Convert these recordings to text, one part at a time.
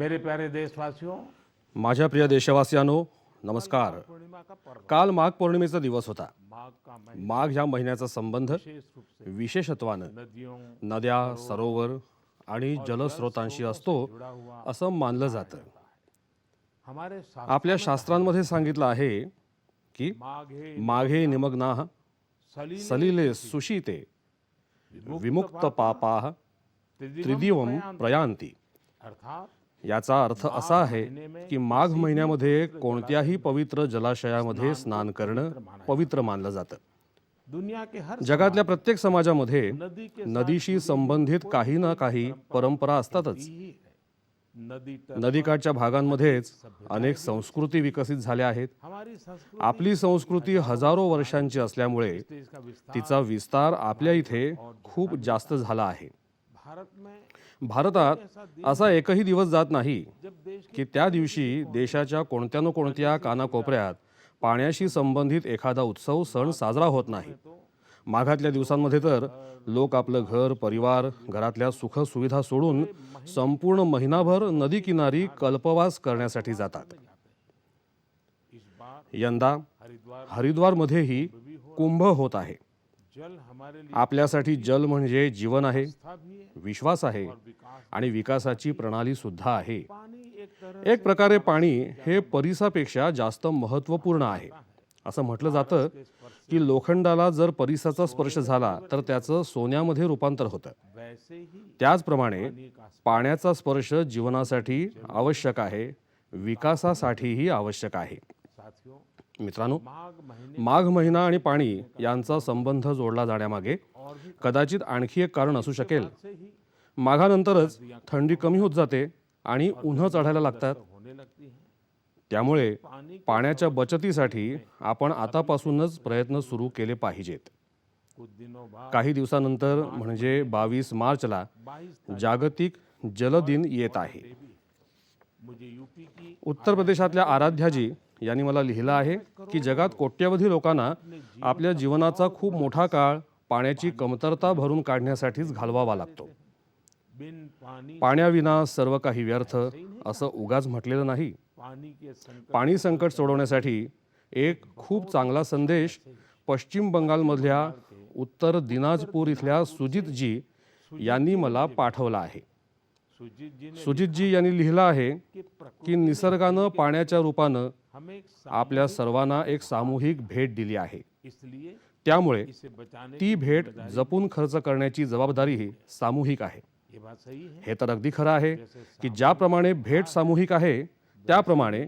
मेरे प्यारे देशवासियों, माझ्या प्रिय देशवासियांनो नमस्कार. पूर्णिमा का पर्व काल माघ पौर्णिमेचा दिवस होता. माघ का महीना माघ ह्या महिन्याचा संबंध विशेष रूप से विशेषत्वानं नदियों नद्या, सरोवर आणि जलस्रोतांशी असतो जुड़ा हुआ असं मानलं जातं. हमारे शास्त्र आपल्या शास्त्रांमध्ये सांगितलं आहे की माघे माघे निमग्नाः सलिले सलिले सुशीते विमुक्त पापाः त्रिदिवम प्रयांती. अर्थात याचा अर्थ असा आहे की माघ महिन्यामध्ये कोणत्याही पवित्र जलाशयामध्ये स्नान करणं पवित्र मानलं जातं. दुनिया के हर जगातल्या प्रत्येक समाजामध्ये नदी के नदीशी संबंधित काही ना काही परंपरा असतातच. ही है नदी तट नदीकाठच्या भागांमध्येच अनेक संस्कृती विकसित झाल्या आहेत. हमारी संस्कृति आपली संस्कृती हजारो वर्षांची असल्यामुळे से इसका विस्तार तिचा विस्तार आपल्या इथे खूप जास्त झाला आहे. भारत में भारतात असा एकही दिवस जात नाही जब देश की त्या दिवशी देशाच्या कोणत्या न कोणत्या कानाकोपऱ्यात पाण्याशी संबंधित एखादा उत्सव सण साजरा होत नाही. माघातल्या दिवसांमध्ये तर लोक आपलं घर, परिवार, घरातल्या सुख सुविधा सोडून संपूर्ण महिनाभर नदी किनारी कल्पवास करण्यासाठी जातात. इस बार यंदा हरिद्वार हरिद्वारमध्येही कुंभ होत आहे. जल हमारे लिए आपल्यासाठी जल म्हणजे जीवन आहे, आस्था भी है विश्वास आहे विकास। आणि विकासाची प्रणाली सुद्धा आहे. पानी एक तरह एक प्रकारे पाणी हे परिसापेक्षा जास्त महत्त्वपूर्ण आहे. असं म्हटलं जातं की लोखंडाला जर परिसाचा स्पर्श झाला तर त्याचं सोन्यामध्ये रूपांतर होतं. वैसे ही त्याचप्रमाणे का पाण्याचा स्पर्श जीवनासाठी आवश्यक आहे, विकासासाठीही आवश्यक आहे. साथियों, मित्रांनो, माघ महीने माघ महिना आणि पाणी यांचा संबंध जोडला जाण्यामागे और भी कदाचित आणखी एक कारण असू शकेल. से ही माघानंतरच थंडी कमी होत जाते आणि उन्हं चढायला लागतात. होने लगती है। त्यामुळे पानी पाण्याच्या बचतीसाठी आपण आतापासूनच प्रयत्न सुरू केले पाहिजेत. कुछ दिनों बाद काही दिवसानंतर म्हणजे 22 मार्चला 22 जागतिक जल दिन येत आहे. देवी मुझे यूपी की उत्तर प्रदेशातल्या आराध्याजी यांनी मला लिहिलं आहे की जगात कोट्यवधी लोकांना आपल्या जीवनाचा खूप मोठा काळ पाण्याची कमतरता भरून काढण्यासाठीच घालवावा लागतो. बिन पानी पाण्याविना सर्व काही व्यर्थ असं उगाच म्हटलेलं नाही. पानी के संकट पाणी संकट सोडवण्यासाठी एक खूप चांगला संदेश पश्चिम बंगालमधल्या उत्तर दिनाजपूर इथल्या सुजितजी यांनी मला पाठवला आहे. सुजीत जी ने सुजितजी यांनी लिहिलं आहे कि प्रकृति की निसर्गानं पाण्याच्या रूपानं हमें एक आपल्या सर्वांना एक सामूहिक भेट दिली आहे. इसलिए त्यामुळे इसे बचाने ती भेट जपून खर्च करण्याची जबाबदारीही सामूहिक आहे. ये बात सही है। हे तर अगदी खरं आहे की ज्याप्रमाणे भेट सामूहिक आहे त्याप्रमाणे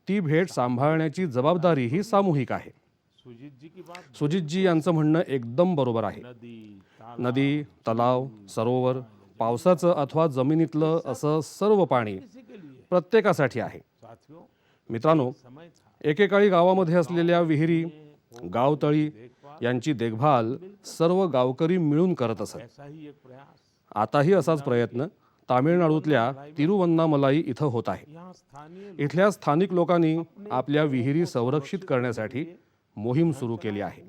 ती भेट सांभाळण्याची जबाबदारीही सामूहिक आहे. सुजीत जी की बात सुजितजी यांचं म्हणणं एकदम बरोबर आहे. नदी नदी, तलाव, सरोवर, पावसाचं अथवा जमिनीतलं असं सर्व पाणी किसी के लिए प्रत्येकासाठी आहे. साथियों, मित्रांनो, समय था एकेकाळी गावामध्ये असलेल्या विहिरी, गावतळी यांची देखभाल सर्व गावकरी मिळून करत असत. ऐसा ही एक प्रयास आताही असाच प्रयत्न तामिळनाडूतल्या तिरुवन्नामलाई इथं होत आहे. यहाँ स्थानीय इथल्या स्थानिक लोकांनी आपल्या विहिरी संरक्षित करण्यासाठी मोहीम सुरू केली आहे.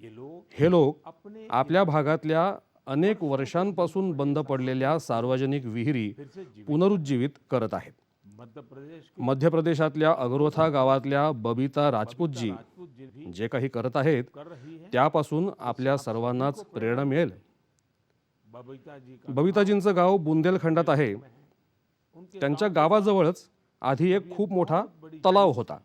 ये लोग हे लोक अपने आपल्या भागातल्या अनेक वर्षांपासून बंद पडलेल्या सार्वजनिक विहिरी फिर से जीवित पुनरुज्जीवित करत आहेत. मध्य प्रदेश मध्य प्रदेशातल्या अगरोथा गावातल्या बबिता राजपूतजी राजपूत जी भी जे काही करत आहेत कर रही है। त्यापासून आपल्या सर्वांनाच प्रेरणा मिळेल. बबीता जी का बबिताजींचं गाव बुंदेलखंडात आहे. उनके त्यांच्या गावाजवळच आधी एक खूप मोठा तलाव होता.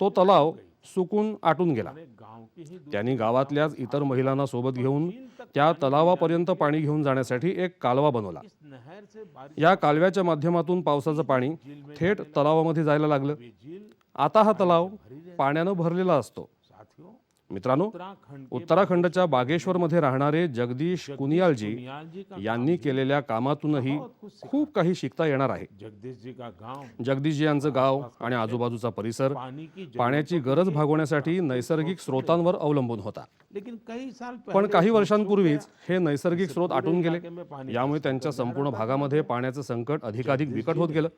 तो तलाव सुकून आटून गेला. गांव की ही त्यांनी गावातल्याच इतर महिलांना सोबत घेऊन त्या तलावापर्यंत पाणी घेऊन जाण्यासाठी एक कालवा बनवला. इस नहर से बारिश या कालव्याच्या माध्यमातून पावसाचं पाणी थेट तलावामध्ये जायला लागलं. में झील आता हा तलाव पाण्यानं भरलेला असतो. साथियों, मित्रांनो, उत्तराखंड के उत्तराखंडच्या बागेश्वरमध्ये राहणारे जगदीश कुनियालजी नियाल जी का यांनी केलेल्या कामातूनही खूप काही शिकता येणार आहे. जगदीश जी का गांव जगदीशजी यांचं गाव आणि आजूबाजूचा परिसर पानी की पाण्याची गरज भागवण्यासाठी नैसर्गिक स्रोतांवर अवलंबून होता. लेकिन कई साल पण पहले काही वर्षांपूर्वीच हे नैसर्गिक स्रोत आटून गेले. इलाके में पानी यामुळे त्यांच्या संपूर्ण भागामध्ये पाण्याचं संकट अधिकाधिक बिकट होत गेलं.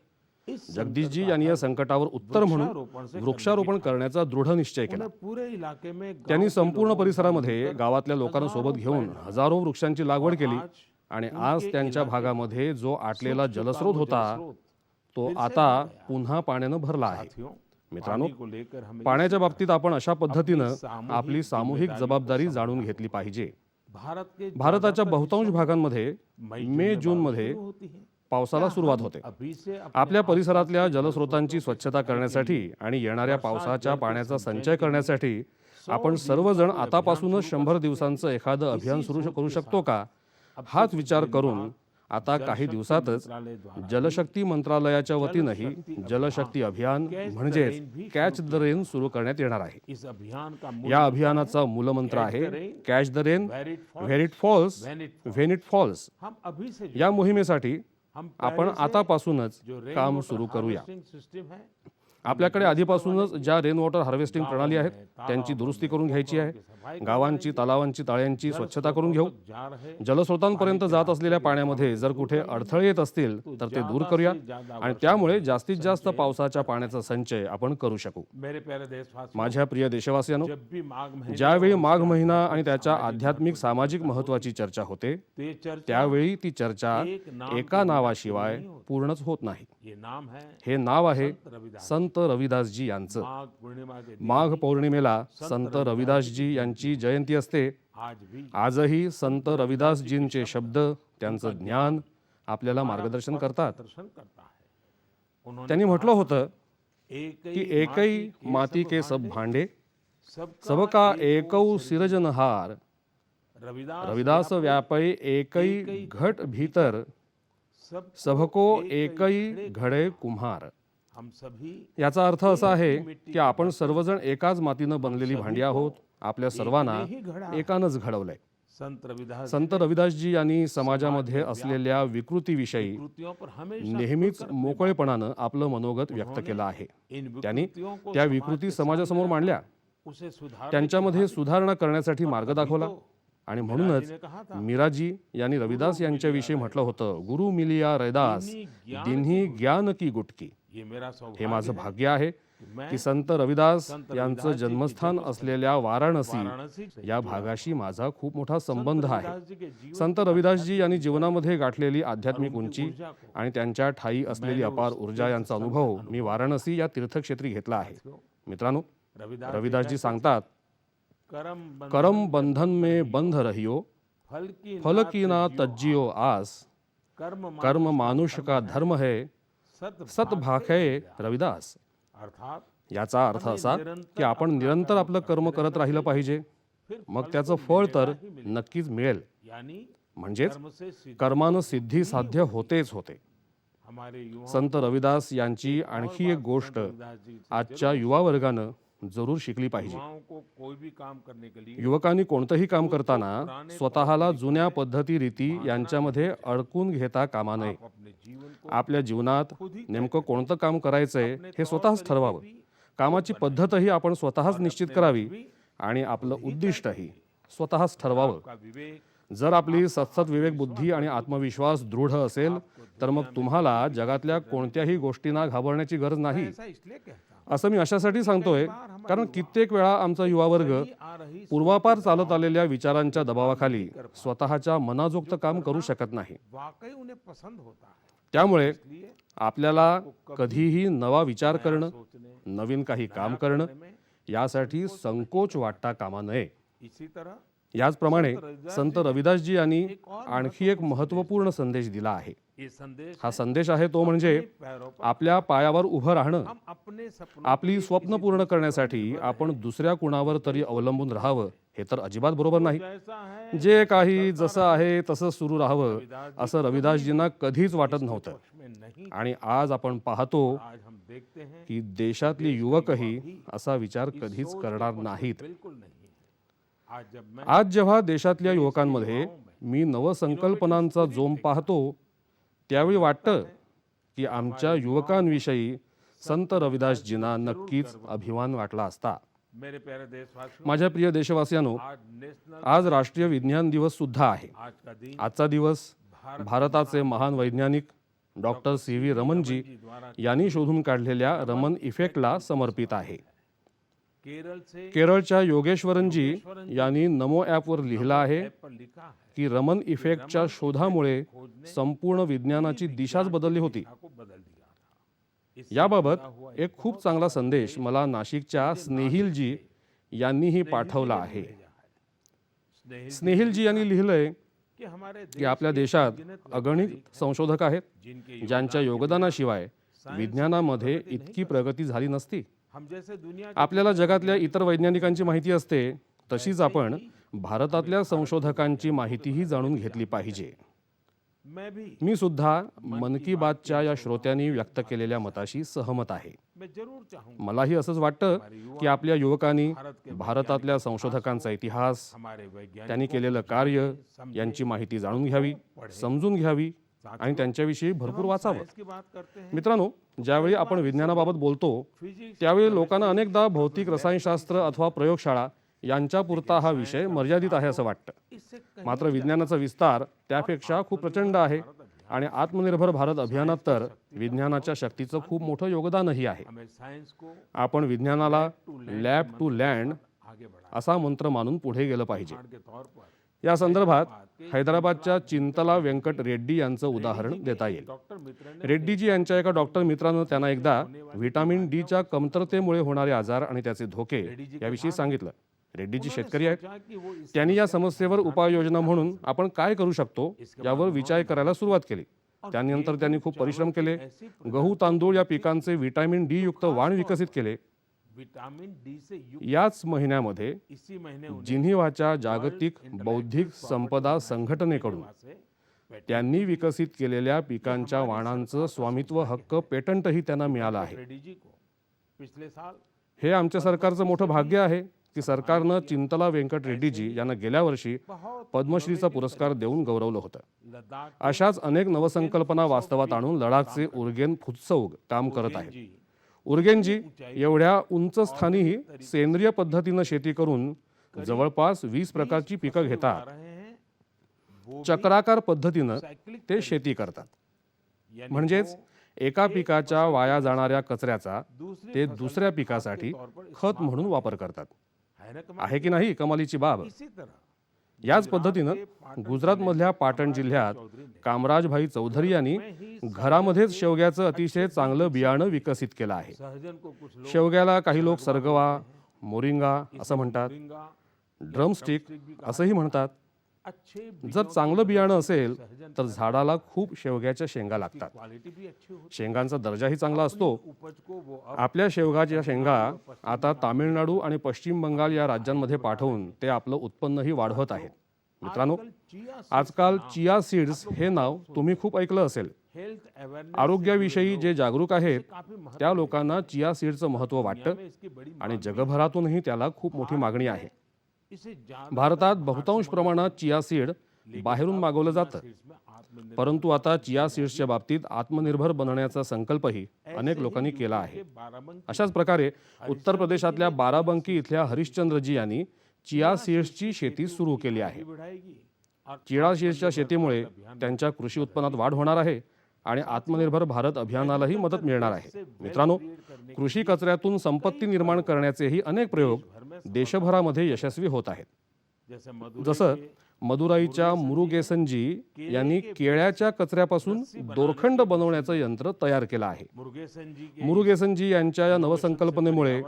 इस जगदीशजी यांनी या संकटावर उत्तर म्हणून वृक्षारोपण से वृक्षारोपण करण्याचा दृढ निश्चय केला. उन्हें पूरे इलाके में गांव त्यांनी के संपूर्ण लोगों परिसरामध्ये गावातल्या लोकांना सोबत घेऊन हजारो वृक्षांची लागवड केली आज आणि आज त्यांच्या भागामध्ये जो आटलेला जलस्रोत होता तो फिर से आता भर गया। पुन्हा पाण्यानं भरला आहे. साथियों, मित्रांनो, पानी को लेकर हमें पाण्याच्या बाबतीत आपण अशा पद्धतीनं सामूहिक आपली सामूहिक जिम्मेदारियों जबाबदारी को जाणून समझना घेतली पाहिजे. भारताच्या भारताच्या बहुतांश भागांमध्ये मे जून मध्ये पावसाला सुरुवात होते. आपल्या परिसरातल्या जलस्रोतांची स्वच्छता करण्यासाठी आणि येणाऱ्या पावसाच्या पाण्याचा संचय करण्यासाठी आपण सर्वजण आतापासूनच 100 दिवसांचं एखादं अभियान सुरू करू शकतो का? हाच विचार करून आता काही दिवसातच जलशक्ती मंत्रालयाच्या वतीनंही जलशक्ती अभियान म्हणजेच कॅच द रेन सुरू करण्यात येणार आहे. या अभियानाचा मूलमंत्र आहे catch the rain where it falls when it falls. या मोहिमेसाठी आपण आतापासूनच काम सुरू करूया. आपल्याकडे आधीपासूनच ज्या रेन वॉटर हार्वेस्टिंग प्रणाली आहेत त्यांची दुरुस्ती करून घ्यायची आहे. गावांची, तलावांची, तळ्यांची स्वच्छता करून घेऊ. जलस्रोतांपर्यंत जात असलेल्या पाण्यामध्ये जर कुठे अडथळे येत असतील तर ते दूर करूया आणि त्यामुळे जास्तीत जास्त पावसाच्या पाण्याचा संचय आपण करू शकू. माझ्या प्रिय देशवासियांनो, ज्यावेळी माघ महिना आणि त्याच्या आध्यात्मिक सामाजिक महत्वाची चर्चा होते त्यावेळी ती चर्चा एका नावाशिवाय पूर्णच होत नाही. हे नाव आहे संत रविदासजी यांचं. माघ पौर्णिमेला संत रविदासजी यांची जयंती असते. आजही संत रविदासजींचे शब्द, त्यांचं ज्ञान आपल्याला मार्गदर्शन करतात. त्यांनी म्हटलं होतं की एकई माती के सब भांडे, सबका एकौ सिरजनहार, रविदास व्यापै एकई घट भीतर, सबको एकई घडे कुम्हार. याचा अर्थ असा आहे की आपण सर्वजण एकाच मातीनं बनलेली भांडी आहोत. आपल्या सर्वांना एकानंच घडवलंय. संत रविदासजी यांनी समाजामध्ये असलेल्या विकृतीविषयी नेहमीच मोकळेपणानं आपलं मनोगत व्यक्त केलं आहे. त्यांनी त्या विकृती समाजासमोर मांडल्या, त्यांच्यामध्ये सुधारणा करण्यासाठी मार्ग दाखवला आणि म्हणूनच मीराजी यांनी रविदास यांच्याविषयी म्हटलं होतं, गुरु मिलिया रैदास दिन्ही ज्ञान की गुटकी. हे माझं भाग्य आहे की संत रविदास यांचं जन्मस्थान असलेल्या वाराणसी या भागाशी माझा खूप मोठा संबंध आहे. संत रविदासजी यांनी जीवनामध्ये गाठलेली आध्यात्मिक उंची आणि त्यांच्या ठायी असलेली अपार ऊर्जा यांचा अनुभव मी वाराणसी या तीर्थक्षेत्री घेतला आहे. मित्रांनो, रविदासजी सांगतात, करम बंधन में बंध रहियो, फल की ना तज्जियो आस, कर्म मानुष का धर्म है, सत भाखे रविदास. याचा अर्थ असा की आपण निरंतर आपलं कर्म करत राहिलं पाहिजे, मग त्याचं फळ तर नक्कीच मिळेल. म्हणजेच कर्मानं सिद्धी साध्य होतेच होते. संत रविदास यांची आणखी एक गोष्ट आजच्या युवा वर्गानं जरूर शिकली पाहिजे. युवकांनी कोणतंही काम करताना स्वतःला जुन्या पद्धती रीती यांच्यामध्ये अडकून घेता कामा नये. आपल्या जीवनात नेमकं कोणतं काम करायचंय हे स्वतःच ठरवावं. कामाची पद्धतही आपण स्वतःच निश्चित करावी आणि आपलं उद्दिष्टही स्वतःच ठरवावं. जर आपली सतत विवेक बुद्धी आणि आत्मविश्वास दृढ असेल तर मग तुम्हाला जगातल्या कोणत्याही गोष्टींना घाबरण्याची गरज नाही. असं मी अशासाठी सांगतोय कारण कित्येक वेळा आमचा युवा वर्ग पूर्वापार चालत आलेल्या विचारांच्या दबावाखाली स्वतःच्या मनाजोगत काम करू शकत नाही. त्यामुळे आपल्याला कधीही नवा विचार करणं, नवीन काही काम करणं यासाठी संकोच वाटता कामा नये. याचप्रमाणे संत रविदासजी यांनी आणखी एक महत्त्वपूर्ण संदेश दिला आहे. हा संदेश आहे तो म्हणजे आपल्या पायावर उभं राहणं. आपली स्वप्न पूर्ण करण्यासाठी आपण दुसऱ्या कुणावर तरी अवलंबून राहावं हे तर अजिबात बरोबर नाही. जे काही जसं आहे तसं सुरू राहावं असं रविदासजींना कधीच वाटत नव्हतं. आणि आज आपण पाहतो की देशातले युवकही असा विचार कधीच करणार नाहीत. आज जेव्हा देशातल्या युवकांमध्ये मी नवसंकल्पनांचा जोम पाहतो त्यावेळी वाटतं की आमच्या युवकांविषयी संत रविदासजींना नक्कीच अभिमान वाटला असता. माझ्या प्रिय देशवासियांनो, आज राष्ट्रीय विज्ञान दिवस सुद्धा आहे. आजचा दिवस भारताचे महान वैज्ञानिक डॉक्टर CV रमनजी यांनी शोधून काढलेल्या रमन इफेक्टला समर्पित आहे. केरळच्या योगेश्वरनजी यांनी नमो ॲपवर लिहिलं आहे की रमन इफेक्टच्या शोधामुळे संपूर्ण विज्ञानाची दिशाच बदलली होती. याबाबत एक खूप चांगला संदेश मला नाशिकच्या स्नेहिलजी यांनीही पाठवला आहे. स्नेहिलजी यांनी लिहिलंय कि हमारे की आपल्या देशात अगणित संशोधक आहेत ज्यांच्या योगदानाशिवाय विज्ञानामध्ये इतकी प्रगती झाली नसती. हम जैसे दुनिया आपल्याला जगातल्या इतर वैज्ञानिकांची माहिती असते तशीच आपण भारतातल्या संशोधकांची माहितीही जाणून घेतली पाहिजे. मैं भी मी सुद्धा मन की बातच्या या श्रोत्यांनी व्यक्त केलेल्या मताशी सहमत आहे. मैं जरूर चाहूंगा मलाही असंच वाटतं की आपल्या युवकांनी भारतातल्या संशोधकांचा इतिहास, हमारे वैज्ञानिक त्यांनी केलेलं कार्य यांची माहिती जाणून घ्यावी, समजून घ्यावी आणि त्यांच्याविषयी भरपूर वाचावं. की बात करते हैं मित्रांनो, ज्यावेळी आपण विज्ञानाबाबत बोलतो फिजिक्स त्यावेळी लोकांना अनेकदा भौतिक रसायनशास्त्र अथवा प्रयोगशाळा यांच्यापुरता हा विषय मर्यादित आहे असं वाटतं. इससे मात्र विज्ञानाचा विस्तार त्यापेक्षा खूप प्रचंड आहे आणि आत्मनिर्भर भारत अभियानात तर विज्ञानाच्या शक्तीचं खूप मोठं योगदानही आहे. हमें साइंस को आपण विज्ञानाला लॅब टू लँड आगे बढ़ा असा मंत्र मानून पुढे गेलं पाहिजे. के तौर पर या संदर्भात हैदराबादच्या चिंतला व्यंकट रेड्डी यांचं उदाहरण देता येईल. डॉक्टर मित्र ने रेड्डीजी यांच्या एका डॉक्टर मित्रानं त्यांना एकदा व्हिटॅमिन डीच्या कमतरतेमुळे होणारे आजार आणि त्याचे धोके याविषयी सांगितलं. रेड्डीजी शेतकरी आहेत. कहा कि वो इस त्यांनी या समस्येवर उपाययोजना म्हणून आपण काय करू शकतो यावर विचार करायला सुरुवात केली. त्यानंतर त्यांनी खूप परिश्रम केले. गहू तांदूळ या पिकांचे व्हिटॅमिन डी युक्त वाण विकसित केले. विटामिन डी से युक्त याच महिन्यामध्ये इसी महीने जिनिव्हाच्या जागतिक बौद्धिक संपदा संघटनेकडून से त्यांनी विकसित केलेल्या पिकांच्या वाणांचं स्वामित्व हक्क पेटंटही त्यांना मिळालं आहे. रेड्डी जी को पिछले साल हे आमच्या सरकारचं मोठं भाग्य आहे की सरकारनं चिंतला व्यंकट रेड्डीजी यांना गेल्या वर्षी बहुत पद्मश्रीचा पुरस्कार देऊन गौरवलं होतं. लद्दाख अशाच अनेक नवसंकल्पना वास्तवात आणून लडाखचे उर्गेन फुत्सौग काम करत आहेत. जी उर्गेनजी एवढ्या उंच स्थानीही सेंद्रिय पद्धतीनं शेती करून जवळपास 20 प्रकारची पिकं घेतात. रहे हैं वो चक्राकार पद्धतीनं साइक्लिक ते शेती करतात. यानी म्हणजेच एका पिकाच्या वाया जाणाऱ्या कचऱ्याचा दूसरी ते दुसऱ्या पिकासाठी खत म्हणून वापर करतात. है ना कमाल. आहे की नाही कमालीची बाब. इसी तरह याच पद्धतीनं गुजरातमधल्या पाटण जिल्ह्यात कामराजभाई चौधरी यांनी घरामध्येच शेवग्याचं अतिशय चांगलं बियाणं विकसित केलं आहे. सहजन को कुछ लोग शेवग्याला काही लोक सरगवा, मोरिंगा असं म्हणतात, मोरिंगा ड्रमस्टिक असंही म्हणतात. अच्छे जर चांगलं बियाणं असेल तर झाडाला खूप शेवग्याच्या शेंगा लागतात. क्वालिटी भी अच्छी होती शेंगांचा दर्जाही चांगला असतो. उपज को वो अब आपल्या शेवगाच्या शेंगा आता तामिळनाडू आणि पश्चिम बंगाल या राज्यांमध्ये पाठवून ते आपलं उत्पन्नही वाढवत आहेत. मित्रांनो, चिया आजकाल चिया सीड्स हे नाव तुम्ही खूप ऐकलं असेल. हेल्थ अवेयरनेस आरोग्याविषयी जे जागरूक आहेत काफी महत्व त्या लोकांना चिया सीडचं महत्त्व वाटतं में इसकी बड़ी आणि जगभरातूनही त्याला खूप मोठी मागणी आहे. इसे जान भारतात बहुतांश प्रमाणात चिया सीड बाहेरून मागवलं जातं. में आत्मनिर्भर परंतु आता चिया सीड्सच्या बाबतीत आत्मनिर्भर बनण्याचा संकल्पही अनेक लोकांनी केला आहे. बाराबंकी अशाच प्रकारे उत्तर प्रदेशातल्या बाराबंकी इथल्या हरिश्चंद्रजी यांनी चिया सीड्सची शेती सुरू केली आहे. बढ़ाएगी और चिया सीड्सच्या शेतीमुळे त्यांच्या कृषी उत्पन्नात वाढ होणार आहे आणि आत्मनिर्भर भारत अभियानालाही मदत मिळणार आहे. मित्रांनो, कृषी कचऱ्यातून संपत्ती निर्माण करण्याचेही अनेक प्रयोग देशभरामध्ये यशस्वी होत आहेत. जैसे मधु जसं मदुराईच्या मुरुगेसनजी यांनी केळ्याच्या कचऱ्यापासून दोरखंड बनवण्याचं यंत्र तयार केलं आहे. मुरुगेसन जी के मुरुगेसनजी यांच्या या नवसंकल्पनेमुळे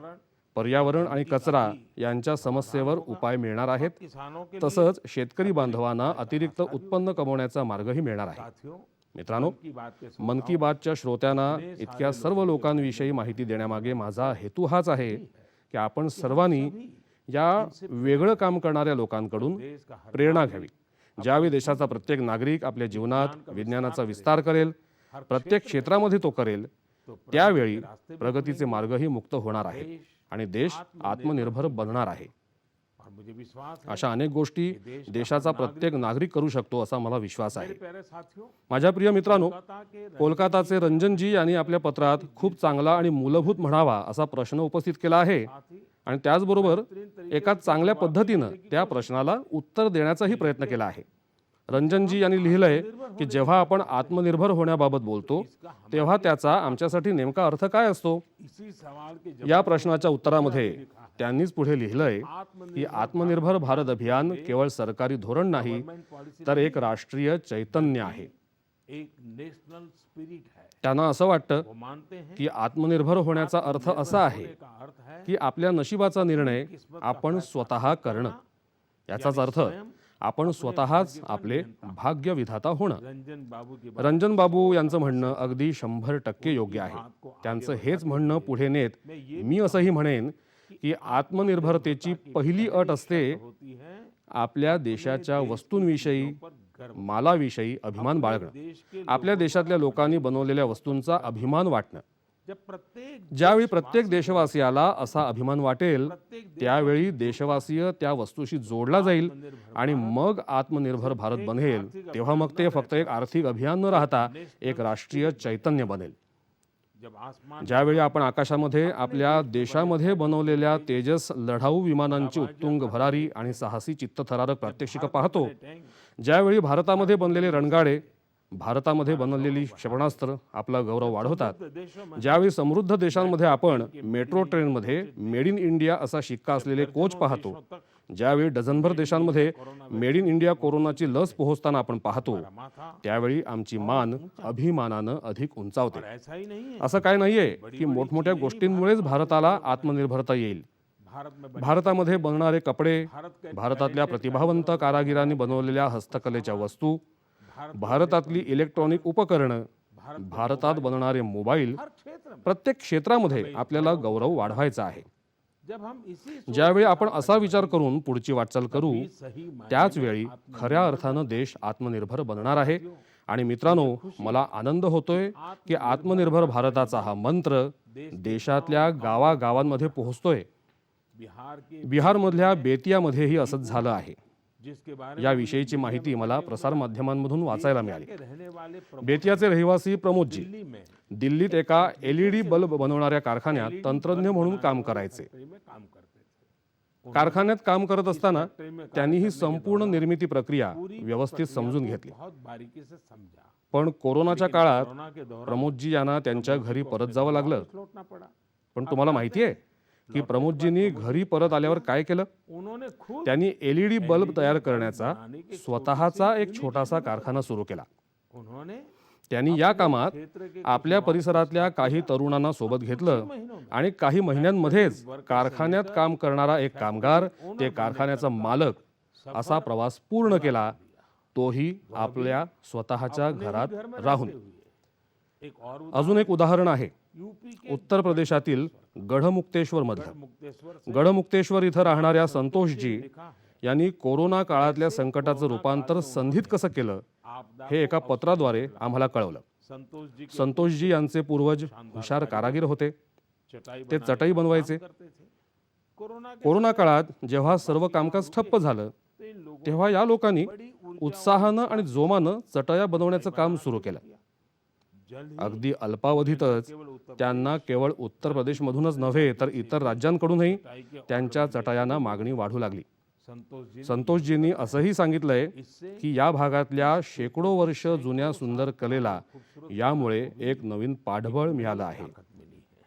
पर्यावरण आणि कचरा यांच्या समस्येवर उपाय मिळणार आहेत. किसानों के तसंच शेतकरी बांधवांना अतिरिक्त उत्पन्न कमवण्याचा मार्गही मिळणार आहे. साथियों मित्रांनो, की बात के मन की बातच्या श्रोत्यांना इतक्या सर्व लोकांविषयी माहिती देण्यामागे माझा हेतू हाच आहे की आपण सर्वांनी या वेगळं काम करणाऱ्या लोकांकडून देश का हर प्रेरणा घ्यावी. ज्यावेळी देशाचा प्रत्येक नागरिक आपल्या जीवनात विज्ञानाचा विस्तार करेल, प्रत्येक क्षेत्रामध्ये तो करेल, त्यावेळी प्रगतीचे मार्गही मुक्त होणार आहेत आणि देश आत्मनिर्भर बनणार आहे. और मुझे विश्वास है अशा अनेक गोष्टी देशाचा प्रत्येक नागरिक करू शकतो असा मला विश्वास आहे. प्यारे साथियों माझ्या प्रिय मित्रांनो, कोलकाता के कोलकाताचे रंजनजी यांनी आपल्या पत्रात खूप चांगला आणि मूलभूत म्हणावा असा प्रश्न उपस्थित केला आहे साथी आणि त्याचबरोबर एका चांगल्या पद्धतीनं त्या प्रश्नाला उत्तर देण्याचाही प्रयत्न केला आहे. रंजनजी यांनी लिहिलंय की जेव्हा आपण आत्मनिर्भर होण्याबाबत बोलतो तेव्हा त्याचा आमच्यासाठी नेमका अर्थ काय असतो. इसी सवाल के या प्रश्नाच्या उत्तरामध्ये त्यांनीच पुढे लिहिलंय की आत्मनिर्भर भारत अभियान केवळ सरकारी धोरण नाही गवर्नमेंट पॉलिसी तर एक राष्ट्रीय चैतन्य आहे. एक नेशनल स्पिरिट है. त्यांना असं वाटतं वो मानते हैं की आत्मनिर्भर होण्याचा अर्थ असा आहे होने का अर्थ है की आपल्या नशिबाचा निर्णय आपण स्वतः करणं. याचाच अर्थ आपण स्वतःच आपले भाग्य विधाता होणं. रंजन बाबू की रंजन बाबू यांचं म्हणणं अगदी 100% योग्य आहे. त्यांचं हेच म्हणणं पुढे नेत मी असंही म्हणेन की आत्मनिर्भरतेची पहिली अट असते होती है आपल्या देशाच्या वस्तूंविषयी पर गर्व, मालाविषयी अभिमान बाळगणं. देश के आपल्या देशातल्या लोकांनी बनवलेल्या वस्तूंचा अभिमान वाटणं. जब प्रत्येक ज्यावेळी प्रत्येक देशवासियाला असा अभिमान वाटेल त्यावेळी देशवासीय त्या वस्तूशी जोडला जाईल आणि मग आत्मनिर्भर भारत बनेल. तेव्हा मग ते फक्त एक आर्थिक अभियान न राहता एक राष्ट्रीय चैतन्य बनेल. जब आसमान ज्यावेळी आपण आकाशामध्ये आपल्या देशामध्ये बनवलेल्या तेजस लढाऊ विमानांची उत्तुंग भरारी आणि साहसी चित्तथरारक प्रात्यक्षिकं पाहतो, ज्यावेळी भारतामध्ये बनलेले रणगाडे, भारतामध्ये बनवलेली क्षेपणास्त्र आपला गौरव वाढवतात, देशों में ज्यावेळी समृद्ध देशांमध्ये आपण मेट्रो ट्रेनमध्ये मेड इन इंडिया असा शिक्का असलेले कोच पाहतो, ज्यावेळी डझनभर देशांमध्ये मेड इन इंडिया कोरोनाची लस पोहोचताना आपण पाहतो, माथा, त्यावेळी आमची मान अभिमानानं अधिक उंचावते. ऐसा ही नहीं है असं काय नाहीये की मोठमोठ्या गोष्टींमुळेच भारताला आत्मनिर्भरता येईल. भारत में भारतामध्ये बनणारे कपडे, भारत के भारतातल्या प्रतिभावंत कारागिरांनी बनवलेल्या हस्तकलेच्या वस्तू, भारतातली इलेक्ट्रॉनिक उपकरणं, भारतात बनणारे मोबाईल, हर क्षेत्र में प्रत्येक क्षेत्रामध्ये आपल्याला गौरव वाढवायचा आहे. जब हम इसी ज्यावेळी आपण असा विचार करून पुढची वाटचाल करू, सही मायने त्याच वेळी खऱ्या अर्थानं देश आत्मनिर्भर बनणार आहे. आणि मित्रांनो, मला आनंद होतोय की आत्मनिर्भर भारताचा हा मंत्र देशातल्या गावागावांमध्ये पोहोचतोय. बिहार के बिहारमधल्या बेतियामध्येही असंच झालं आहे. जिसके बारे याविषयीची माहिती मला प्रसारमाध्यमांमधून वाचायला मिळाली. में रहने वाले बेतियाचे रहिवासी प्रमोदजी दिल्ली में दिल्लीत एका LED बल्ब बनवणाऱ्या कारखान्यात तंत्रज्ञ म्हणून काम करायचे. फैक्ट्री में काम करते थे. कारखान्यात काम करत असताना त्यांनी ही संपूर्ण निर्मिती प्रक्रिया व्यवस्थित समजून घेतली. बहुत बारीकी से समझा. पण कोरोनाच्या काळात कोरोना के दौरान प्रमोदजी यांना त्यांच्या घरी परत जावं लागलं. लौटना पड़ा. पण तुम्हाला माहिती आहे की प्रमोदजींनी घरी परत आल्यावर काय केलं? उन्होंने खुद त्यांनी LED बल्ब तयार करण्याचा स्वतःचा एक छोटासा कारखाना सुरू केला. उन्होंने त्यांनी या कामात क्षेत्र के आपल्या परिसरातल्या काही तरुणांना सोबत घेतलं आणि काही महिन्यांमध्येच कारखान्यात काम करणारा एक कामगार, ते कारखान्याचा मालक असा प्रवास पूर्ण केला, तोही आपल्या स्वतःच्या घरात राहून. एक और अजून एक उदाहरण आहे यूपी के उत्तर प्रदेशातील गढमुक्तेश्वर मधलं. मुक्तेश्वर गढमुक्तेश्वर इथं राहणाऱ्या संतोषजी लिखा है. यांनी कोरोना काळातल्या संकटाचं रूपांतर संधीत कसं केलं आपदा हे एका पत्राद्वारे आम्हाला कळवलं. संतोष जी के संतोषजी यांचे पूर्वज हुशार कारागीर होते. चटाई ते चटई बनवायचे. करते थे. कोरोना के कोरोना काळात जेव्हा सर्व कामकाज ठप्प झालं, इन लोगों तेव्हा या लोकांनी बड़ी ऊर्जा उत्साहानं आणि जोमानं चटया बनवण्याचं काम सुरू केलं. जल्द ही अगदी अल्पावधीतच केवळ उत्तर त्यांना केवळ उत्तर प्रदेशमधूनच नव्हे तर इतर राज्यांकडूनही चटाई के त्यांच्या चटयांना मागणी वाढू लागली. संतोष जी संतोषजींनी असंही सांगितलंय इससे की या भागातल्या शेकडो वर्ष जुन्या सुंदर कलेला यामुळे एक नवीन पाठबळ मिळालं आहे. ताकत मिली है.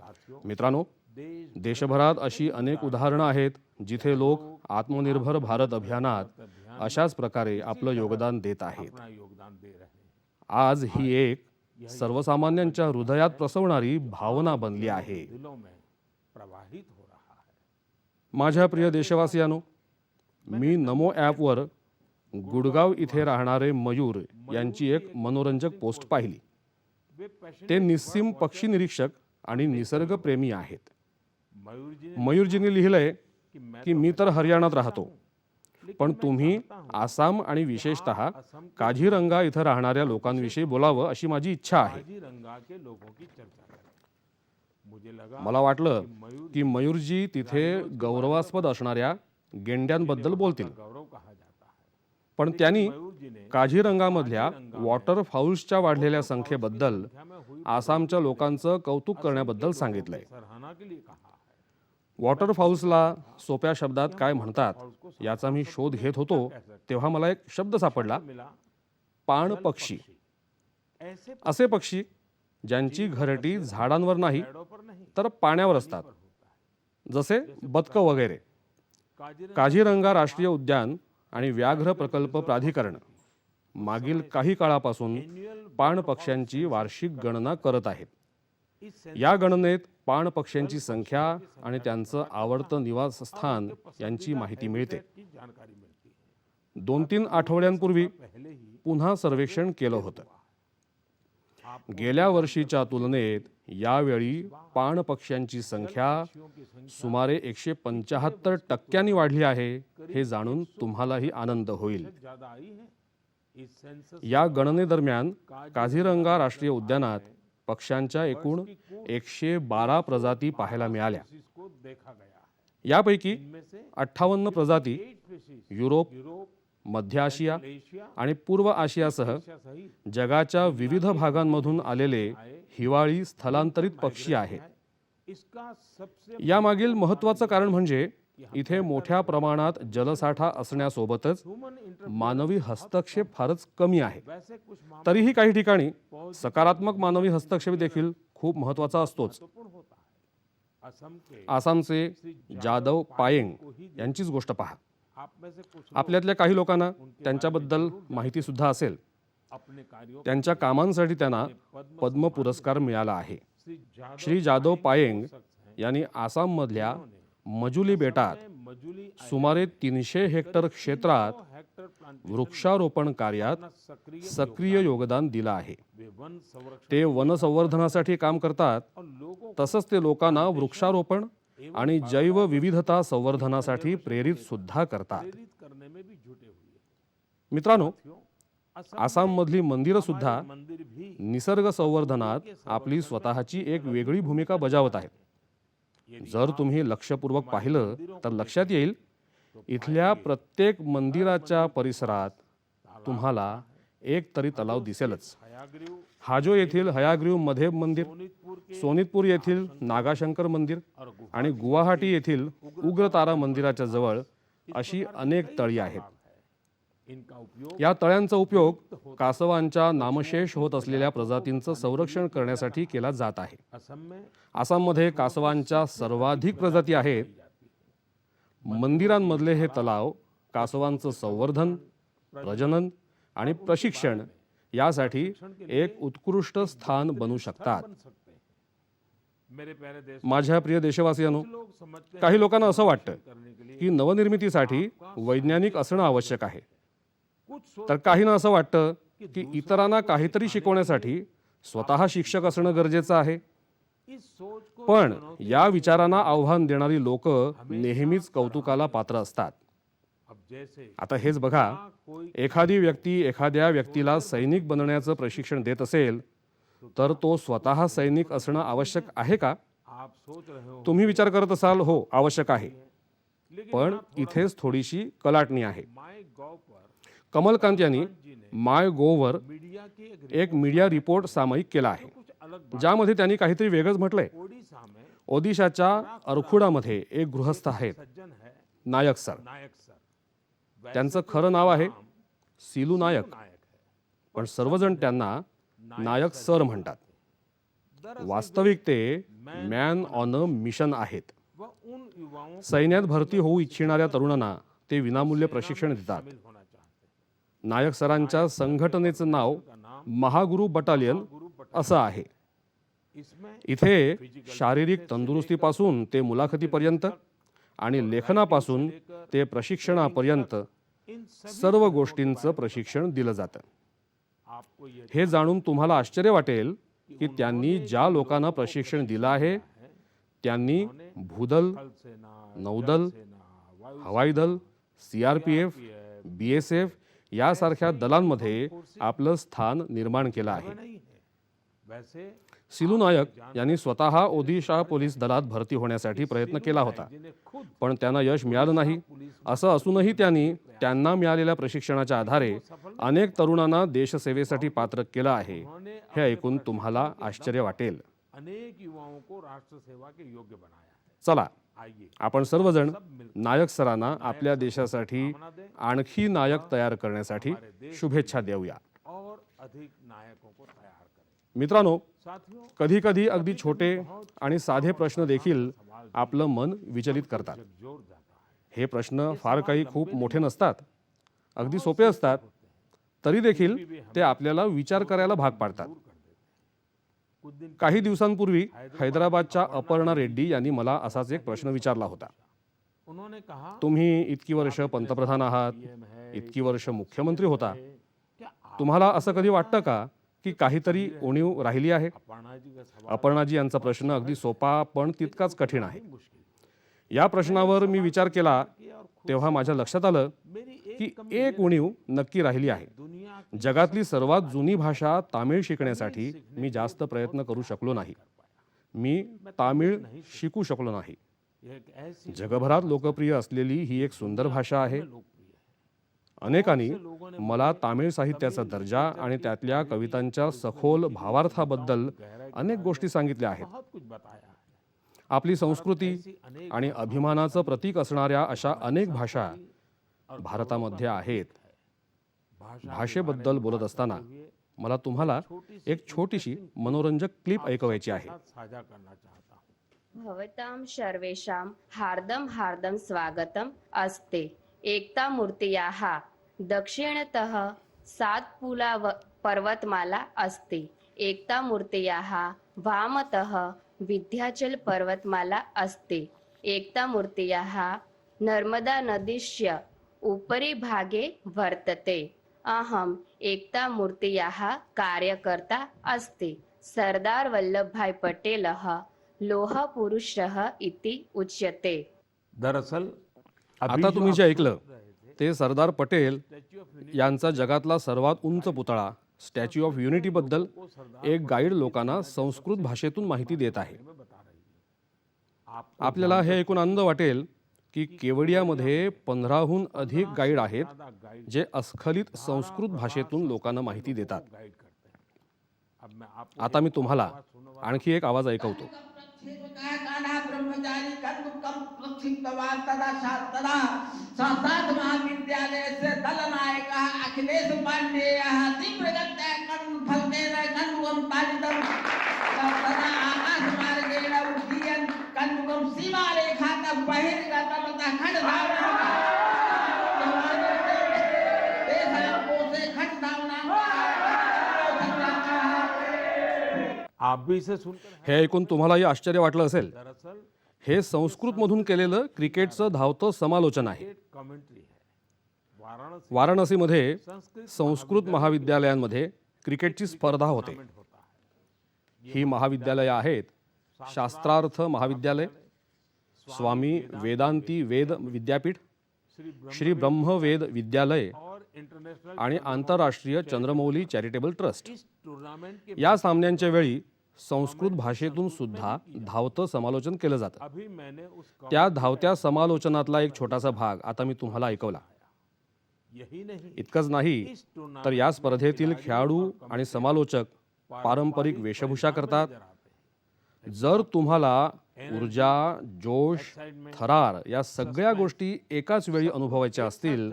साथियों, मित्रांनो, देश देशभरात अशी अनेक उदाहरणं आहेत जिथे लोक आत्मनिर्भर भारत अभियानात अशाच प्रकारे आपलं योगदान देत आहेत. अपना योगदान दे रहे हैं. आज ही एक सर्वसामान्यांच्या हृदयात प्रसवणारी भावना बनली आहे. दिलों में प्रवाहित हो रहा है. माझ्या प्रिय देशवासियांनो, मी नमो ॲपवर गुडगाव इथे राहणारे मयूर यांची एक मनोरंजक पोस्ट पाहिली. वे पैशन ते निस्सीम पक्षी निरीक्षक आणि निसर्गप्रेमी आहेत. मयूर जी मयूरजींनी लिहिलंय कि मैं की मी तर हरियाणात राहतो, पण तुम्ही आसाम आणि विशेषतः काझीरंगा इथं राहणाऱ्या लोकांविषयी बोलावं अशी माझी इच्छा आहे. काजीरंगा के लोगों की चर्चा करें. मुझे लगा मला वाटलं की मयूरजी तिथे गौरवास्पद असणाऱ्या गेंड्यांबद्दल बोलतील, गौरव कहा जाता है. पण त्यांनी मयूर जी ने काझीरंगामधल्या वॉटर फाउल्सच्या वाढलेल्या संख्येबद्दल संख्या में हुई आसामच्या लोकांचं कौतुक करण्याबद्दल सांगितलंय. सराहना के लिए कहा है. वॉटर फाउल्सला सोप्या शब्दात काय म्हणतात याचा मी शोध घेत होतो तेव्हा मला एक शब्द सापडला, मिला पाण पक्षी. ऐसे असे पक्षी ज्यांची घरटी झाडांवर नाही पेड़ों पर नहीं तर पाण्यावर असतात, जसे बदकं वगैरे. काजीरंगा काझीरंगा राष्ट्रीय उद्यान आणि व्याघ्र प्रकल्प प्राधिकरण मागील काही काळापासून पाण पक्ष्यांची वार्षिक गणना करत आहेत. या गणनेत पाण पक्ष्यांची संख्या आणि त्यांचं आवडतं निवासस्थान यांची माहिती मिळते. 2-3 आठवड्यांपूर्वी पुन्हा सर्वेक्षण केलं होतं. गेल्या वर्षीच्या तुलनेत यावेळी पाण पक्ष्यांची संख्या सुमारे 175% वाढली आहे. हे जाणून तुम्हालाही आनंद होईल. या गणनेदरम्यान काझीरंगा राष्ट्रीय उद्यानात पक्ष्यांच्या एकूण 112 प्रजाती पाहायला मिळाल्या. यापैकी 58 प्रजाती युरोप, मध्य आशिया आणि पूर्व आशियासह जगाच्या विविध भागांमधून आलेले हिवाळी स्थलांतरित पक्षी आहेत. यामागील महत्त्वाचं कारण म्हणजे इथे मोठ्या प्रमाणात जलसाठा असण्यासोबतच मानवी हस्तक्षेप फारच कमी आहे. तरीही काही ठिकाणी सकारात्मक मानवी हस्तक्षेप देखील खूप महत्त्वाचा असतोच. आसामचे जादव पायेंग यांचीच गोष्ट पहा. आपल्यातल्या काही लोकांना त्यांच्याबद्दल माहिती सुद्धा असेल. त्यांच्या कामांसाठी त्यांना पद्म पुरस्कार मिळाला आहे. श्री जादव पायेंग यांनी आसाममधल्या मजुली बेटात सुमारे 300 हेक्टर क्षेत्रात वृक्षारोपण कार्यात सक्रिय योगदान दिलं आहे. ते वन संवर्धनासाठी काम करतात. तसंच ते लोकांना वृक्षारोपण आणि जैवविविधता संवर्धनासाठी प्रेरित सुद्धा करतात. मित्रांनो, आसाममधली मंदिरं सुद्धा निसर्ग संवर्धनात आपली स्वतःची एक वेगळी भूमिका बजावत आहेत. जर तुम्ही लक्षपूर्वक पाहिलं तर लक्षात येईल, इथल्या प्रत्येक मंदिराच्या परिसरात तुम्हाला एक तरी तलाव दिसेलच. हाजो येथील हयाग्रीव मधेब मंदिर, सोनितपूर येथील नागाशंकर मंदिर आणि गुवाहाटी येथील उग्रतारा मंदिराच्या जवळ अशी अनेक तळी आहेत. या तळ्यांचा उपयोग कासवांच्या नामशेष होत असलेल्या प्रजातींचं संरक्षण करण्यासाठी केला जात आहे. आसाममध्ये कासवांच्या सर्वाधिक प्रजाती आहेत. मंदिरांमधले हे तलाव कासवांचं संवर्धन, प्रजनन आणि प्रशिक्षण यासाठी एक उत्कृष्ट स्थान बनू शकतात. माझ्या प्रिय देशवासियांनो, काही लोकांना असं वाटतं की नवनिर्मितीसाठी वैज्ञानिक असणं आवश्यक आहे. तर काहींना असं वाटतं की इतरांना काहीतरी शिकवण्यासाठी स्वतः शिक्षक असणं गरजेचं आहे. पण या विचारांना आव्हान देणारी लोक नेहमीच कौतुकाला पात्र असतात. आता हेच बघा, एखादी व्यक्ती एखाद्या व्यक्तीला सैनिक बनण्याचं प्रशिक्षण देत असेल तर तो स्वतः सैनिक असणं आवश्यक आहे का? तुम्ही विचार करत असाल, हो आवश्यक आहे. पण इथेच थोडीशी कलाटणी आहे. कमलकांत यांनी माय गोवर एक मीडिया रिपोर्ट सामायिक केला आहे, ज्यामध्ये त्यांनी काहीतरी वेगळंच म्हटलंय. ओदिशाच्या अरखुडामध्ये एक गृहस्थ आहेत, नायक सर. त्यांचं खरं नाव आहे सिलू नायक, पण सर्वजण त्यांना नायक सर म्हणतात. वास्तविक ते मॅन ऑन अ मिशन आहेत. सैन्यात भरती होऊ इच्छिणाऱ्या तरुणांना ते विनामूल्य प्रशिक्षण देतात. नायक सरांच्या संघटनेचं नाव महागुरु बटालियन असं आहे. इथे शारीरिक तंदुरुस्तीपासून ते मुलाखतीपर्यंत आणि लेखनापासून ते प्रशिक्षणापर्यंत सर्व गोष्टींचं प्रशिक्षण दिलं जातं. हे जाणून तुम्हाला आश्चर्य वाटेल की त्यांनी ज्या लोकांना प्रशिक्षण दिलं आहे त्यांनी भूदल, नौदल, हवाई दल, CRPF, BSF यासारख्या दलांमध्ये आपलं स्थान निर्माण केलं आहे. सिलू नायक यांनी स्वतः ओदिशा पोलीस दलात भरती होण्यासाठी प्रयत्न केला होता, पण त्यांना यश मिळालं नाही. असं असूनही त्यांनी त्यांना मिळालेल्या प्रशिक्षणाच्या आधारे अनेक तरुणांना देशसेवेसाठी पात्र केलं आहे. हे ऐकून तुम्हाला आश्चर्य वाटेल. चला, आपण सर्वजण नायक सरांना आपल्या देशासाठी आणखी नायक तयार करण्यासाठी शुभेच्छा देऊया. मित्रांनो, कधी कधी अगदी छोटे आणि साधे प्रश्न देखील आपलं मन विचलित करतात. हे प्रश्न फार काही खूप मोठे नसतात, अगदी सोपे असतात, तरी देखील ते आपल्याला विचार करायला भाग पाडतात. काही दिवसांपूर्वी हैदराबादच्या अपर्णा रेड्डी यांनी मला असाच एक प्रश्न विचारला होता. उन्होंने कहा तुम्ही इतकी वर्ष पंतप्रधान आहात, इतकी वर्ष मुख्यमंत्री होता, तुम्हाला असं कधी वाटतं का की काहीतरी उणीव राहिली आहे? अपर्णाजी यांचा प्रश्न अगदी सोपा पण तितकाच कठीण आहे. या प्रश्नावर मी विचार केला तेव्हा माझ्या लक्षात आलं की एक उणीव नक्की राहिली आहे. जगातली सर्वात जुनी भाषा तामिळ शिकण्यासाठी मी जास्त प्रयत्न करू शकलो नाही. मी तामिळ शिकू शकलो नाही. जगभरात लोकप्रिय असलेली ही एक सुंदर भाषा आहे. अनेकांनी मला तामिळ साहित्याचा दर्जा आणि त्यातल्या कवितांच्या सखोल भावार्थाबद्दल अनेक गोष्टी सांगितल्या आहेत. आपली संस्कृती आणि अभिमानाचं प्रतीक असणाऱ्या अशा अनेक भाषा भारतामध्ये आहेत. भाषेबद्दल बोलत असताना मला तुम्हाला एक छोटीशी मनोरंजक क्लिप ऐकवायची आहे. भवतां सर्वेषां हार्दं हार्दं स्वागतम् अस्ति. एकता मूर्त्याः दक्षिणतः सातपुला पर्वतमाला अस्ति. एकता मूर्त्याः वामतः विंध्याचल पर्वतमाला अस्ति. एकता मूर्त्याः नर्मदा नदीस्य उपरि भागे वर्तते. अहम् एकता मूर्त्याः कार्यकर्ता अस्ति. सरदार वल्लभभाई पटेलः लोह पुरुषः इति उच्यते. दरअसल आता तुम्ही जे ऐकलं ते सरदार पटेल यांचा जगातला सर्वात उंच पुतळा स्टॅच्यू ऑफ युनिटी बद्दल एक गाईड लोकांना संस्कृत भाषेतून माहिती देत आहे. आपल्याला हे ऐकून आनंद वाटेल की केवडियामध्ये 15हून अधिक गाईड आहेत जे अस्खलित संस्कृत भाषेतून लोकांना माहिती देतात. आता मी तुम्हाला आणखी एक आवाज ऐकवतो. महाविद्यालय से दल नायक अखिलेश पांडे तीव्र आकाश मार्गेण उड्डयन कन्दुकं सीमारेखातः बहिर्गतमतः खड्गधावनं तेषां कोशे खड्गधावनं. आप भी इसे सुनकर हे ऐकून तुम्हालाही आश्चर्य वाटलं असेल. दरअसल हे संस्कृतमधून केलेलं क्रिकेटचं धावतं समालोचन आहे. कमेंट्री है. वाराणसी वाराणसीमध्ये संस्कृत महाविद्यालयांमध्ये क्रिकेटची स्पर्धा होते. होता है. ही महाविद्यालये आहेत शास्त्रार्थ महाविद्यालय, स्वामी वेदांती वेद विद्यापीठ, श्री ब्रह्मवेद विद्यालय और इंटरनेशनल आणि आंतरराष्ट्रीय चंद्रमौली चॅरिटेबल ट्रस्ट. इस टूर्नामेंट के या सामन्यांच्या वेळी संस्कृत भाषेतून सुद्धा धावतं समालोचन केलं जातं. अभी मैंने उस त्या धावत्या समालोचनातला एक छोटासा भाग आता मी तुम्हाला ऐकवला. यही नहीं इतकंच नाही इस टूर्नामेंट तर या स्पर्धेतील खेळाडू आणि समालोचक पारंपरिक वेशभूषा करतात. जर तुम्हाला ऊर्जा, जोश, थरार या सगळ्या गोष्टी एकाच वेळी अनुभवायच्या असतील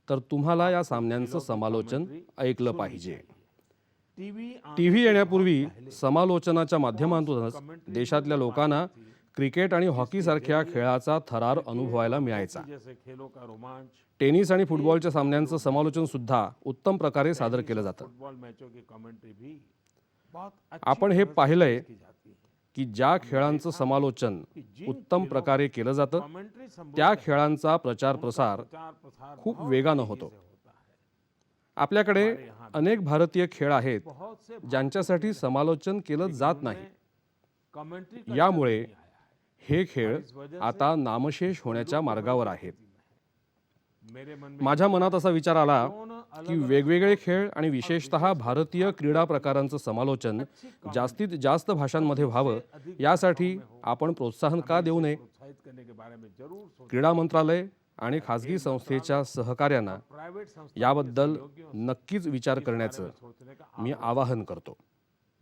तर तुम्हाला या सामन्यांचं समालोचन ऐकलं पाहिजे. टीव्ही येण्यापूर्वी समालोचनाच्या माध्यमातूनच देशातल्या लोकांना क्रिकेट आणि हॉकी सारख्या खेळाचा थरार अनुभवायला मिळायचा. जैसे खेलों का रोमांच, टेनिस आणि फुटबॉलच्या सामन्यांचं समालोचन सुद्धा उत्तम प्रकारे सादर केलं जातं. फुटबॉल मैचों की कमेंट्री भी बहुत आपण हे पाहिलंय की ज्या खेळांचं समालोचन उत्तम प्रकारे केलं जातं कमेंट्री त्या खेळांचा प्रचार प्रसार खूप वेगानं होतो. आपल्याकडे अनेक भारतीय खेळ आहेत ज्यांच्यासाठी समालोचन केलं जात नाही. कमेंट्री यामुळे हे खेळ आता नामशेष होण्याच्या मार्गावर आहेत. मेरे मन माझ्या मनात असा विचार आला की वेगवेगळे खेळ आणि विशेषतः भारतीय क्रीडा प्रकारांचं समालोचन जास्तीत जास्त भाषांमध्ये व्हावं यासाठी आपण प्रोत्साहन का देऊ नये. प्रोत्साहित करने के बारे में जरूर सोचें. क्रीडा मंत्रालय आणि खाजगी संस्थेच्या सहकार्यांना प्राइवेट संस्था याबद्दल नक्कीच विचार करण्याचं सोचने का मी आवाहन करतो.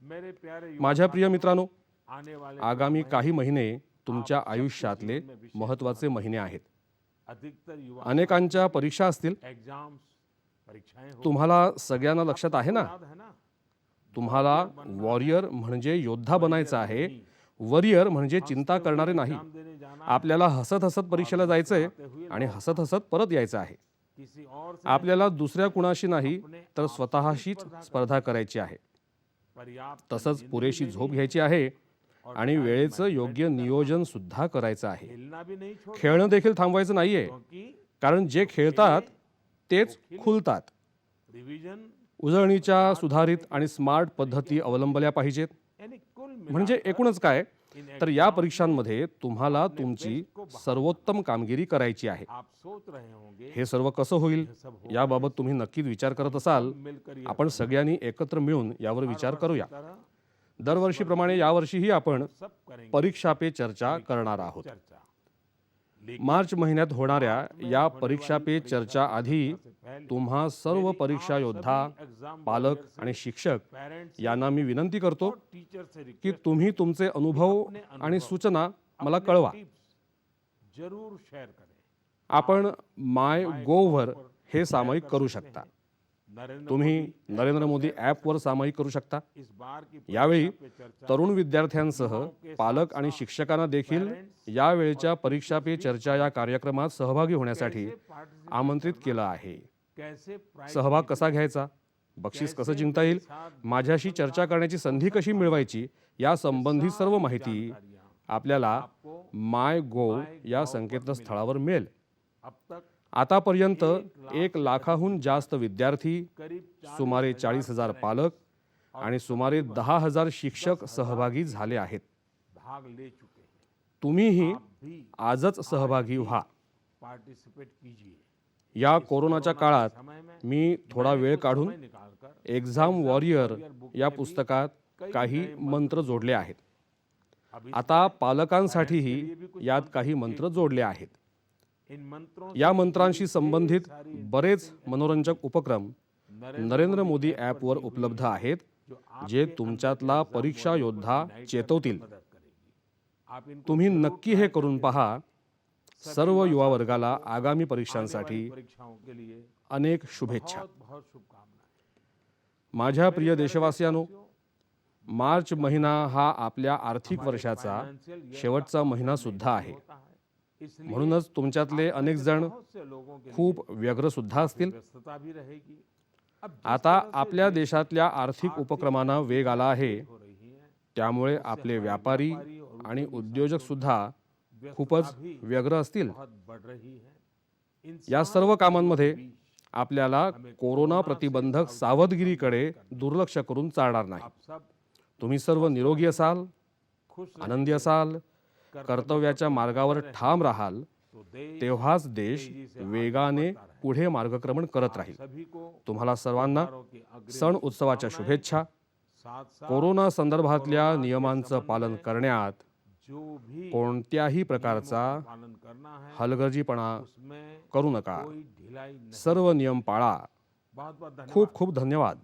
मेरे प्यारे माझ्या प्रिय मित्रांनो, आने वाले आगामी काही महिने तुमच्या आयुष्यातले महत्त्वाचे महिने आहेत. अधिकतर युवा अनेकांच्या परीक्षा असतील. एग्जाम्स परीक्षाएं हो तुम्हाला सगळ्यांना लक्षात आहे ना, याद है ना. तुम्हाला वॉरियर म्हणजे योद्धा बनायचं आहे. वरियर म्हणजे चिंता करणारे नाही. एग्जाम देने जाना आपल्याला हसत हसत परीक्षेला जायचंय आणि हसत हसत परत यायचं आहे. किसी और से आपल्याला दुसऱ्या कुणाशी नाही तर स्वतःशीच स्पर्धा करायची आहे. पर्याप्त तसंच पुरेशी झोप घ्यायची आहे आणि वेळेचं योग्य नियोजन सुद्धा करायचं आहे. खेलना भी नहीं छोड़ खेळणं देखील थांबवायचं नाहीये, क्योंकि कारण जे खेळतात तेच खुलतात. रिवीजन उजळणीच्या सुधारित आणि स्मार्ट पद्धती अवलंबल्या पाहिजेत. यानी कुल म्हणजे एकूणच काय तर या परीक्षांमध्ये तुम्हाला तुमची सर्वोत्तम कामगिरी करायची आहे. आप सोच रहे होंगे हे सर्व कसं होईल याबाबत तुम्ही नक्कीच विचार करत असाल. मिलकर ये आपण सगळ्यांनी एकत्र मिळून यावर विचार करूया. तरह दरवर्षीप्रमाणे यावर्षीही आपण सब करेंगे परीक्षा पे चर्चा करणार आहोत. चर्चा मार्च महिन्यात होणाऱ्या या परीक्षा पे चर्चा आधी तुम्हा सर्व परीक्षा योद्धा, पालक आणि शिक्षक पेरेंट्स यांना मी विनंती करतो टीचर से की तुम्ही तुमचे अनुभव आणि सूचना मला कळवा. टिप्स जरूर शेअर करें. आपण माय गोवर हे सामायिक करू शकता. नरेंद्र तुम्ही नरेंद्र मोदी ॲपवर सामायिक करू शकता. इस बार की यावेळी परीक्षा पे चर्चा तरुण विद्यार्थ्यांसह पालक आणि शिक्षकांना देखील यावेळच्या परीक्षा पे चर्चा या कार्यक्रमात सहभागी होण्यासाठी आमंत्रित केलं आहे. कैसे प्राइज सहभाग कसा घ्यायचा, बक्षीस कसं जिंकता येईल, माझ्याशी चर्चा करण्याची संधी कशी मिळवायची या संबंधी सर्व माहिती आपल्याला माय गोव या संकेतस्थळावर मिळेल. अब तक आतापर्यंत 1 लाखाहून जास्त विद्यार्थी, करीब सुमारे 40,000 पालक आणि सुमारे 10,000 शिक्षक सहभागी झाले आहेत. भाग ले चुके हैं. तुम्हीही आप भी आजच सहभागी व्हा. पार्टिसिपेट कीजिए. या कोरोनाच्या काळात समय में मी थोडा वेळ काढून समय निकालकर एक्झाम वॉरियर या पुस्तकात काही मंत्र जोडले आहेत. अब आता पालकांसाठीही यात काही मंत्र जोडले आहेत. इन मंत्रों या मंत्रांशी संबंधित बरेच मनोरंजक उपक्रम नरेंद्र मोदी ॲपवर उपलब्ध आहेत, जे तुमच्यातला परीक्षा योद्धा चेतवतील. मदद करेगी. आप इनको तुम्ही नक्की हे करून पहा. सर्व युवा वर्गाला आगामी परीक्षांसाठी परीक्षाओं के लिए अनेक शुभेच्छा. बहुत बहुत शुभकामनाएं. माझ्या प्रिय देशवासियांनो, मार्च महिना हा आपल्या आर्थिक वर्षाचा शेवटचा महिना सुद्धा आहे. होता है. इसलिए म्हणूनच तुमच्यातले अनेक जण बहुत से लोगों के खूप व्यग्र सुद्धा असतील. व्यस्तता भी रहेगी. अब जिस आता तरह से आपल्या देशातल्या आर्थिक उपक्रमांना वेग आला आहे, हो रही है त्यामुळे आपले व्यापारी आणि उद्योजक सुद्धा खूपच व्यग्र असतील. बहुत बढ़ रही है. इन या सर्व कामांमध्ये आपल्याला कोरोना प्रतिबंधक सावधगिरीकडे दुर्लक्ष करून चालणार नाही. आप सब तुम्ही सर्व निरोगी असाल, खुश आनंदी असाल, कर्तव्याच्या मार्गावर ठाम राहाल, तो देश तेव्हाच देश वेगाने पुढे मार्गक्रमण करत राहील. सभी को तुम्हाला सर्वांना की अग्रिम सण उत्सवाच्या शुभेच्छा. साथ साथ कोरोना संदर्भातल्या नियमांचं पालन करण्यात जो भी कोणत्याही प्रकारचा पालन करना है हलगर्जीपणा उसमें करू नका. कोई ढिलाई नहीं. सर्व नियम पाळा. बहुत बहुत धन्यवाद. खूप खूप धन्यवाद.